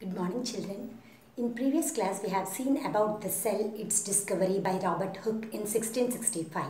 Good morning, children. In previous class, we have seen about the cell, its discovery by Robert Hooke in 1665,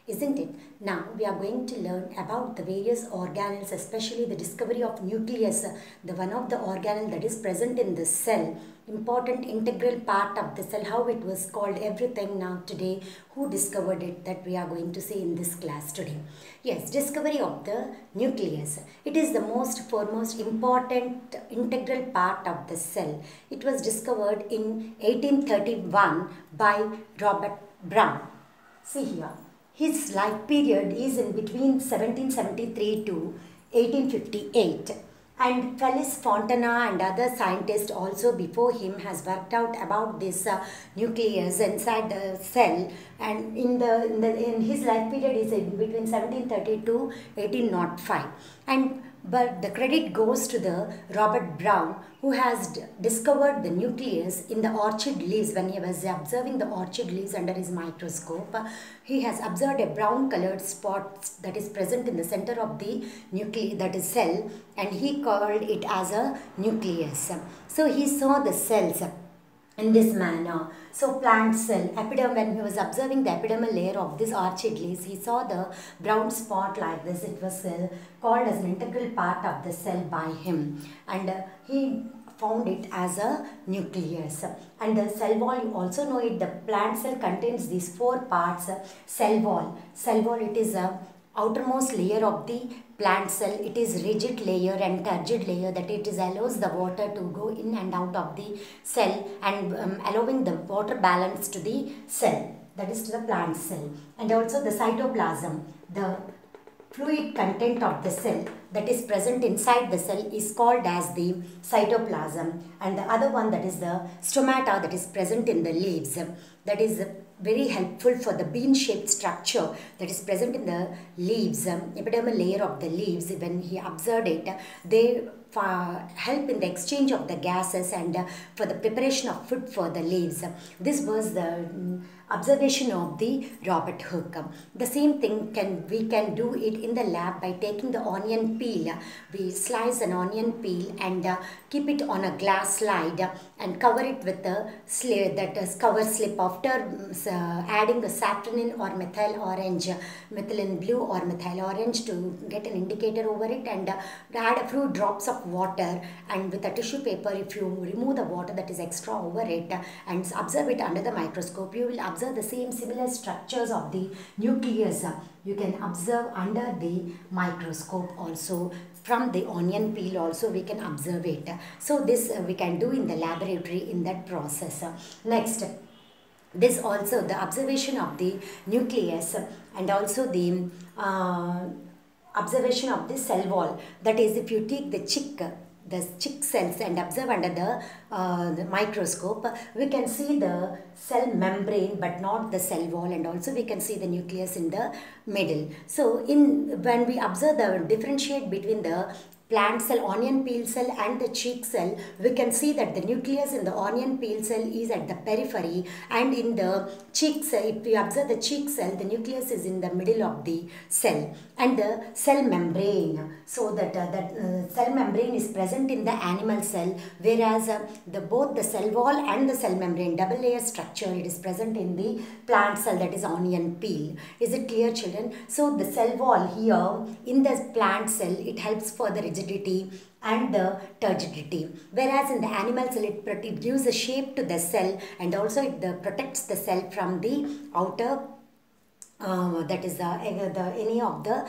isn't it? Now, we are going to learn about the various organelles, especially the discovery of nucleus, the one of the organelle that is present in the cell, important integral part of the cell, how it was called, everything now today, who discovered it, that we are going to see in this class today. Yes, discovery of the nucleus. It is the foremost important integral part of the cell. It was discovered in 1831 by Robert Brown. See here, his life period is in between 1773 to 1858. And Felice Fontana and other scientists also before him has worked out about this nucleus inside the cell, and in his life period is in between 1730 to 1805. But the credit goes to the Robert Brown, who has discovered the nucleus in the orchid leaves. When he was observing the orchid leaves under his microscope, he has observed a brown colored spot that is present in the center of the nucleus, that is cell, and he called it as a nucleus. So he saw the cells in this manner. So plant cell, when he was observing the epidermal layer of this orchid leaves, he saw the brown spot like this. It was called as an integral part of the cell by him, and he found it as a nucleus. And the cell wall, you also know it, the plant cell contains these four parts. Cell wall, it is a outermost layer of the plant cell. It is rigid layer and turgid layer, that it is allows the water to go in and out of the cell, and allowing the water balance to the cell, that is to the plant cell. And also the cytoplasm, the fluid content of the cell that is present inside the cell is called as the cytoplasm. And the other one, that is the stomata, that is present in the leaves, that is very helpful for the bean-shaped structure that is present in the leaves, epidermal layer of the leaves. When he observed it, they help in the exchange of the gases and for the preparation of food for the leaves. This was the observation of the Robert Hooke. The same thing we can do it in the lab by taking the onion peel. We slice an onion peel and keep it on a glass slide and cover it with a cover slip. After adding the safranin or methyl orange, methylene blue or methyl orange to get an indicator over it, and add a few drops of water, and with a tissue paper, if you remove the water that is extra over it and observe it under the microscope, you will observe the similar structures of the nucleus. You can observe under the microscope also. From the onion peel also we can observe it. So this we can do in the laboratory in that process. Next, this also the observation of the nucleus and also the observation of the cell wall. That is, if you take the chick cells and observe under the microscope, we can see the cell membrane but not the cell wall, and also we can see the nucleus in the middle. So when we observe differentiate between the plant cell, onion peel cell and the cheek cell, we can see that the nucleus in the onion peel cell is at the periphery, and in the cheek cell, if we observe the cheek cell, the nucleus is in the middle of the cell. And the cell membrane, so that cell membrane is present in the animal cell, whereas both the cell wall and the cell membrane, double layer structure, it is present in the plant cell, that is onion peel. Is it clear, children? So the cell wall here in the plant cell, it helps for the rigidity and the turgidity, whereas in the animal cell it gives a shape to the cell, and also it protects the cell from the outer that is any of the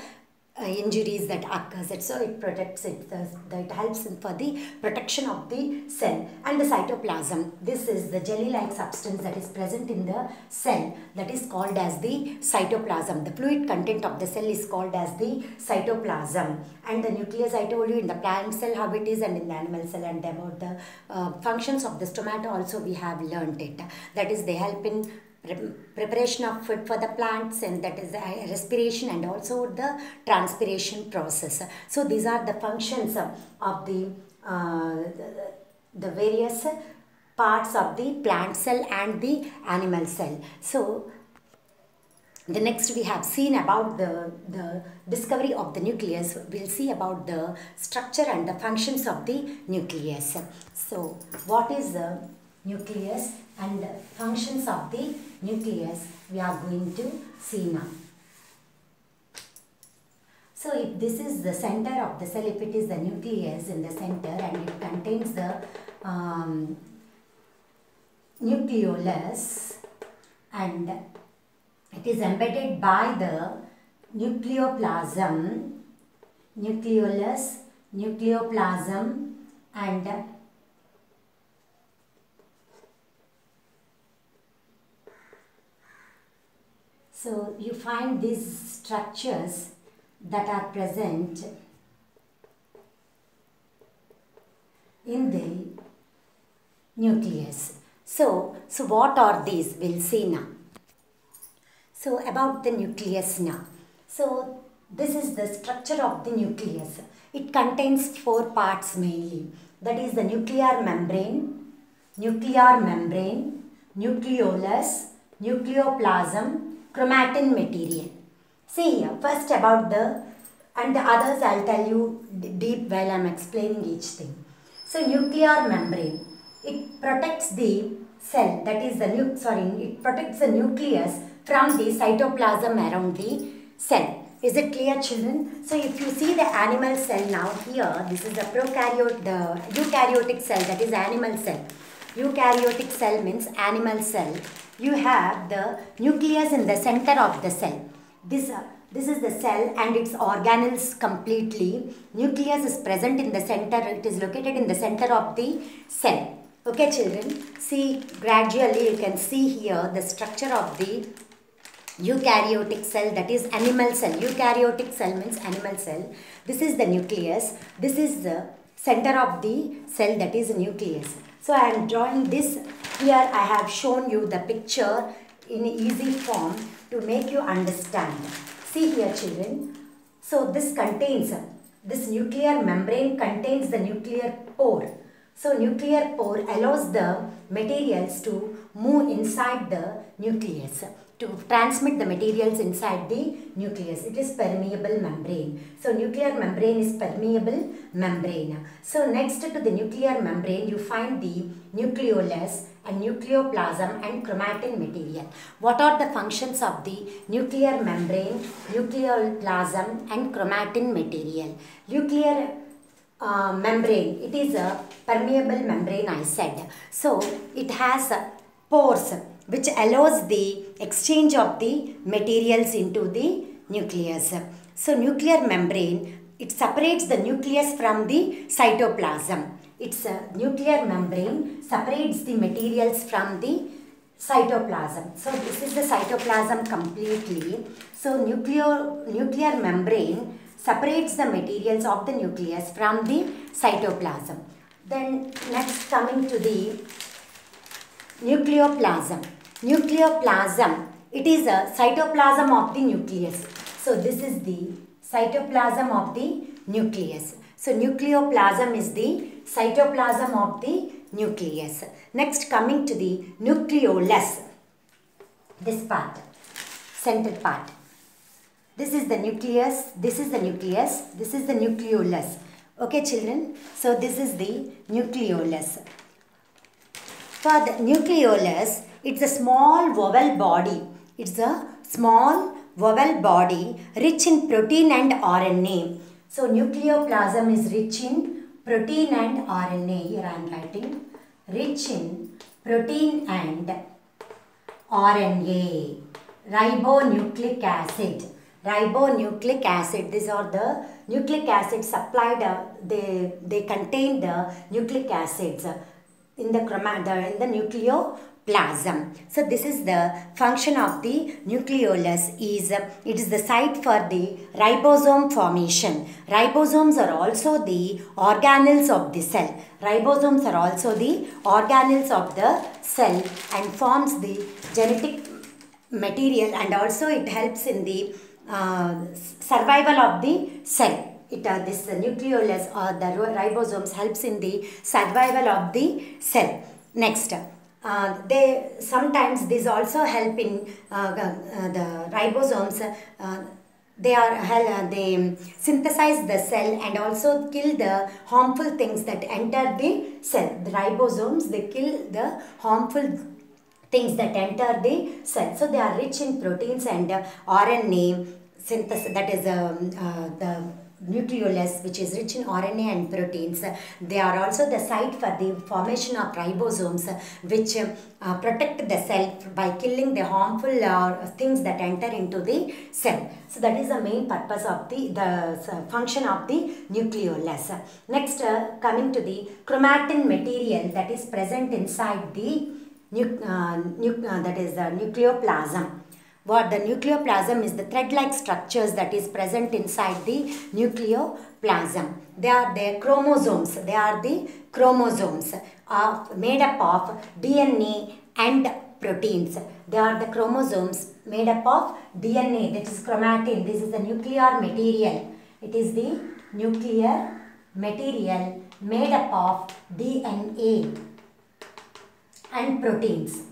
injuries that occurs. So it protects it, it helps for the protection of the cell. And the cytoplasm, this is the jelly-like substance that is present in the cell, that is called as the cytoplasm. The fluid content of the cell is called as the cytoplasm. And the nucleus, I told you in the plant cell how it is, and in the animal cell, and about the functions of the stomata also we have learnt it. That is, they help in preparation of food for the plants, and that is the respiration and also the transpiration process. So these are the functions of the various parts of the plant cell and the animal cell. So The next we have seen about the discovery of the nucleus. We'll see about the structure and the functions of the nucleus. So what is the nucleus and the functions of the nucleus we are going to see now. So if this is the center of the cell, if it is the nucleus in the center and it contains the nucleolus and it is embedded by the nucleoplasm, nucleolus, nucleoplasm and so you find these structures that are present in the nucleus. So what are these? We'll see now. So about the nucleus now. So this is the structure of the nucleus. It contains 4 parts mainly. That is the nuclear membrane, nucleolus, nucleoplasm, chromatin material. See here, first about the, and the others I'll tell you deep while I'm explaining each thing. So nuclear membrane, it protects the cell, that is the it protects the nucleus from the cytoplasm around the cell. Is it clear, children? So if you see the animal cell now here, this is the prokaryote, the eukaryotic cell, that is animal cell. Eukaryotic cell means animal cell. You have the nucleus in the center of the cell. This is the cell and its organelles completely. Nucleus is present in the center. It is located in the center of the cell. Okay, children. See, gradually you can see here the structure of the eukaryotic cell, that is animal cell. Eukaryotic cell means animal cell. This is the nucleus. This is the center of the cell, that is nucleus. So I am drawing this. Here I have shown you the picture in easy form to make you understand. See here, children. So this nuclear membrane contains the nuclear pore. So nuclear pore allows the materials to move inside the nucleus, to transmit the materials inside the nucleus. It is permeable membrane. So nuclear membrane is permeable membrane. So next to the nuclear membrane you find the nucleolus and nucleoplasm and chromatin material. What are the functions of the nuclear membrane, nucleoplasm and chromatin material? Nuclear membrane, it is a permeable membrane, I said. So it has pores which allows the exchange of the materials into the nucleus. So nuclear membrane, it separates the nucleus from the cytoplasm. Its nuclear membrane separates the materials from the cytoplasm. So this is the cytoplasm completely. So nuclear membrane separates the materials of the nucleus from the cytoplasm. Then next coming to the nucleoplasm. Nucleoplasm, it is a cytoplasm of the nucleus. So this is the cytoplasm of the nucleus. So nucleoplasm is the cytoplasm of the nucleus. Next coming to the nucleolus. This part, center part. This is the nucleus, this is the nucleus, this is the nucleolus. Okay, children? So this is the nucleolus. For the nucleolus, it's a small vowel body. It's a small vowel body rich in protein and RNA. So nucleoplasm is rich in protein and RNA. Here I am writing rich in protein and RNA. Ribonucleic acid. Ribonucleic acid. These are the nucleic acids supplied. They contain the nucleic acids in the nucleoplasm. So this is the function of the nucleolus. It is the site for the ribosome formation. Ribosomes are also the organelles of the cell. Ribosomes are also the organelles of the cell and forms the genetic material, and also it helps in the survival of the cell. This nucleolus or the ribosomes helps in the survival of the cell. Next, They sometimes these also help in the ribosomes. They synthesize the cell and also kill the harmful things that enter the cell. The ribosomes, they kill the harmful things that enter the cell. So they are rich in proteins and RNA synthesis, that is the nucleolus, which is rich in RNA and proteins. They are also the site for the formation of ribosomes, which protect the cell by killing the harmful things that enter into the cell. So that is the main purpose of the function of the nucleolus. Next, coming to the chromatin material that is present inside the that is the nucleoplasm. What the nucleoplasm is the thread-like structures that is present inside the nucleoplasm. They are the chromosomes. They are the chromosomes made up of DNA and proteins. They are the chromosomes made up of DNA, that is chromatin. This is the nuclear material. It is the nuclear material made up of DNA and proteins.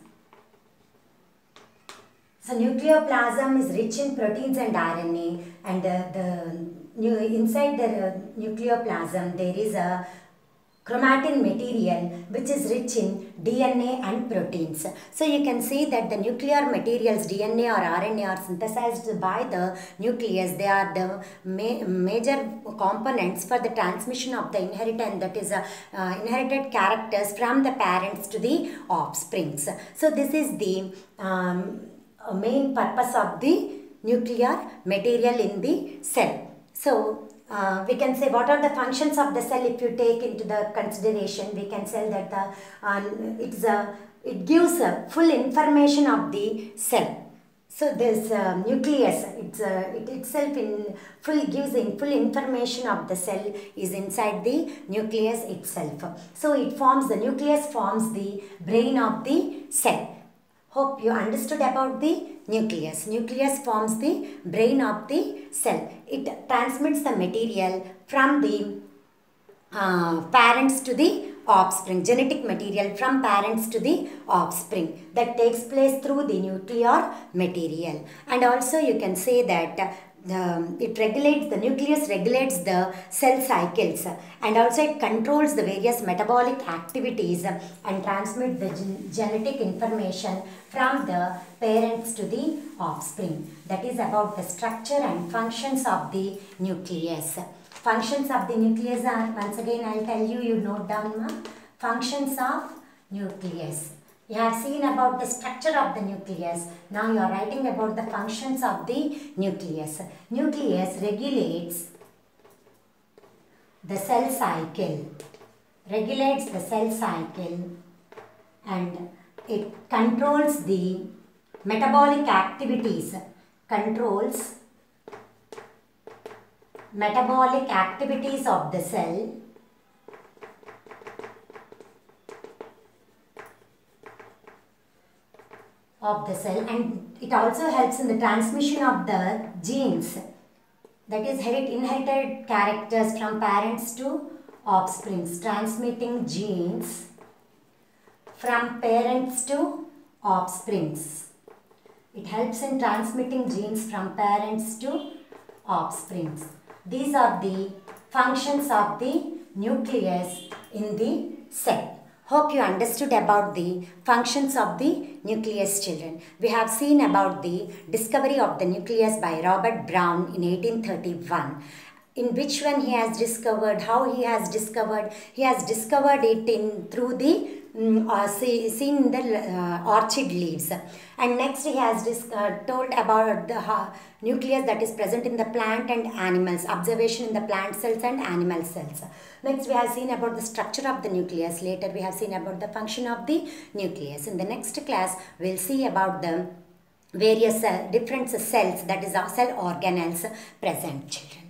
So nucleoplasm is rich in proteins and RNA, and inside the nucleoplasm there is a chromatin material which is rich in DNA and proteins. So you can see that the nuclear materials DNA or RNA are synthesized by the nucleus. They are the major components for the transmission of the inheritance, that is inherited characters from the parents to the offsprings. So this is the main purpose of the nuclear material in the cell. So we can say what are the functions of the cell. If you take into the consideration, we can say that it gives full information of the cell. So this nucleus, it itself gives full information of the cell is inside the nucleus itself. So the nucleus forms the brain of the cell. Hope you understood about the nucleus. Nucleus forms the brain of the cell. It transmits the material from the parents to the offspring, genetic material from parents to the offspring, that takes place through the nuclear material. And also you can say that the nucleus regulates the cell cycles, and also it controls the various metabolic activities and transmits the genetic information from the parents to the offspring. That is about the structure and functions of the nucleus. Functions of the nucleus are, once again I will tell you, you note down functions of nucleus. You have seen about the structure of the nucleus. Now you are writing about the functions of the nucleus. Nucleus regulates the cell cycle. Regulates the cell cycle, and it controls the metabolic activities. Controls metabolic activities of the cell. And it also helps in the transmission of the genes, that is inherited characters from parents to offsprings, transmitting genes from parents to offsprings. It helps in transmitting genes from parents to offsprings. These are the functions of the nucleus in the cell. Hope you understood about the functions of the nucleus, children. We have seen about the discovery of the nucleus by Robert Brown in 1831. In which one he has discovered, how he has discovered it through the seen in the orchid leaves. And next he has told about the nucleus that is present in the plant and animals, observation in the plant cells and animal cells. Next we have seen about the structure of the nucleus. Later we have seen about the function of the nucleus. In the next class we will see about the various different cells, that is cell organelles present, children.